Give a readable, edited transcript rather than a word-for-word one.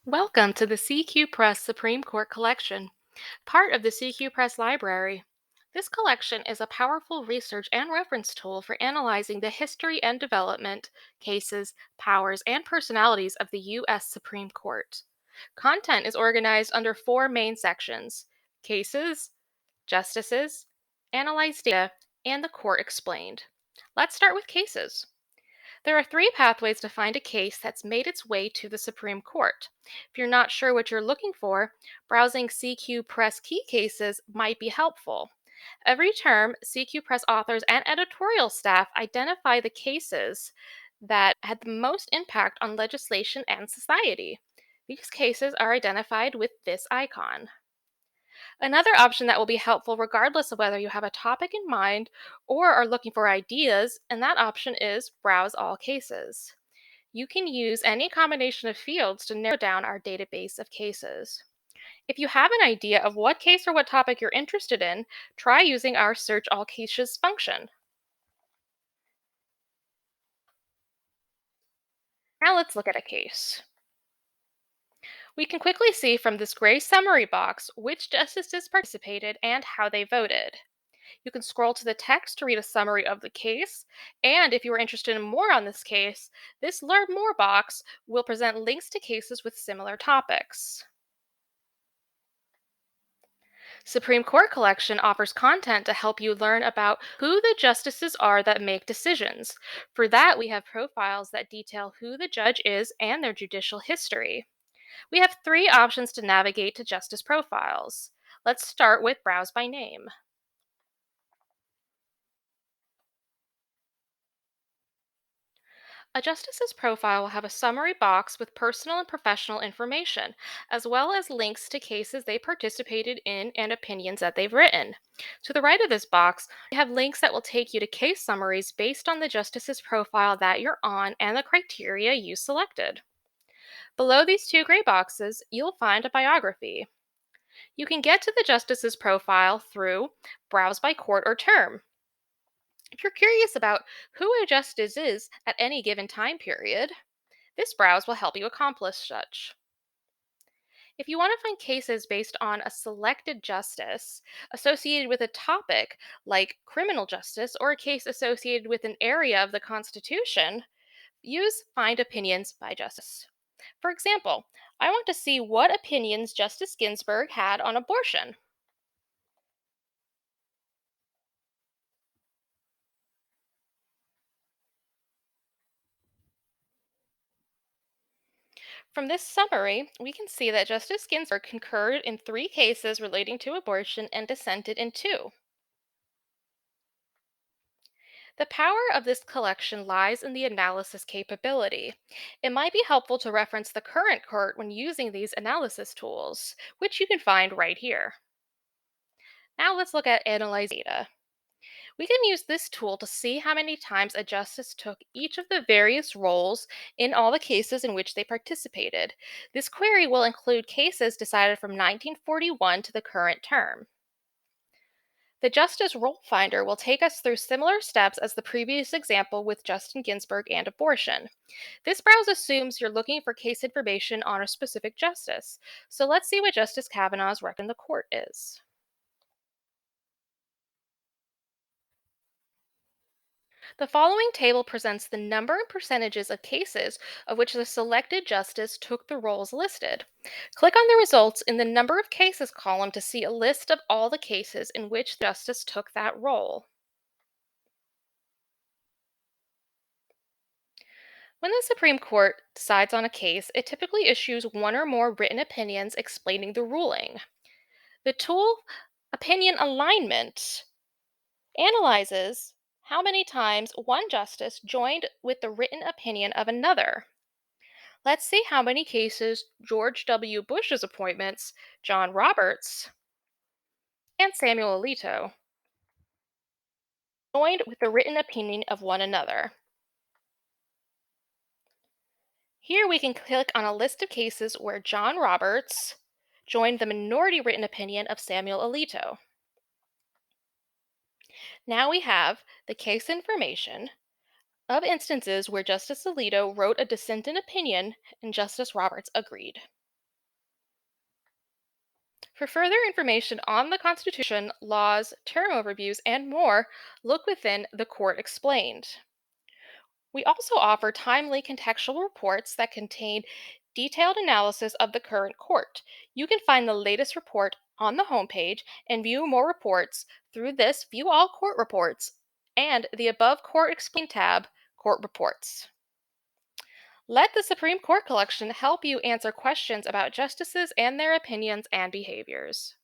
Welcome to the CQ Press Supreme Court Collection, part of the CQ Press Library. This collection is a powerful research and reference tool for analyzing the history and development, cases, powers, and personalities of the U.S. Supreme Court. Content is organized under four main sections: cases, justices, analyzed data, and the court explained. Let's start with cases. There are three pathways to find a case that's made its way to the Supreme Court. If you're not sure what you're looking for, browsing CQ Press key cases might be helpful. Every term, CQ Press authors and editorial staff identify the cases that had the most impact on legislation and society. These cases are identified with this icon. Another option that will be helpful regardless of whether you have a topic in mind or are looking for ideas, and that option is Browse All Cases. You can use any combination of fields to narrow down our database of cases. If you have an idea of what case or what topic you're interested in, try using our Search All Cases function. Now let's look at a case. We can quickly see from this gray summary box which justices participated and how they voted. You can scroll to the text to read a summary of the case, and if you are interested in more on this case, this Learn More box will present links to cases with similar topics. Supreme Court Collection offers content to help you learn about who the justices are that make decisions. For that, we have profiles that detail who the judge is and their judicial history. We have three options to navigate to justice profiles. Let's start with Browse by Name. A justice's profile will have a summary box with personal and professional information, as well as links to cases they participated in and opinions that they've written. To the right of this box, we have links that will take you to case summaries based on the justice's profile that you're on and the criteria you selected. Below these two gray boxes, you'll find a biography. You can get to the justice's profile through Browse by Court or Term. If you're curious about who a justice is at any given time period, this browse will help you accomplish such. If you want to find cases based on a selected justice associated with a topic like criminal justice or a case associated with an area of the Constitution, use Find Opinions by Justice. For example, I want to see what opinions Justice Ginsburg had on abortion. From this summary, we can see that Justice Ginsburg concurred in three cases relating to abortion and dissented in two. The power of this collection lies in the analysis capability. It might be helpful to reference the current court when using these analysis tools, which you can find right here. Now let's look at Analyze Data. We can use this tool to see how many times a justice took each of the various roles in all the cases in which they participated. This query will include cases decided from 1941 to the current term. The Justice Role Finder will take us through similar steps as the previous example with Justin Ginsburg and abortion. This browse assumes you're looking for case information on a specific justice. So let's see what Justice Kavanaugh's record in the court is. The following table presents the number and percentages of cases of which the selected justice took the roles listed. Click on the results in the number of cases column to see a list of all the cases in which the justice took that role. When the Supreme Court decides on a case, it typically issues one or more written opinions explaining the ruling. The tool Opinion Alignment analyzes how many times one justice joined with the written opinion of another. Let's see how many cases George W. Bush's appointments, John Roberts, and Samuel Alito joined with the written opinion of one another. Here we can click on a list of cases where John Roberts joined the minority written opinion of Samuel Alito. Now we have the case information of instances where Justice Alito wrote a dissenting opinion and Justice Roberts agreed. For further information on the Constitution, laws, term overviews, and more, look within The Court Explained. We also offer timely contextual reports that contain detailed analysis of the current court. You can find the latest report on the homepage and view more reports through this View All Court Reports and the above Court Explained tab, Court Reports. Let the Supreme Court Collection help you answer questions about justices and their opinions and behaviors.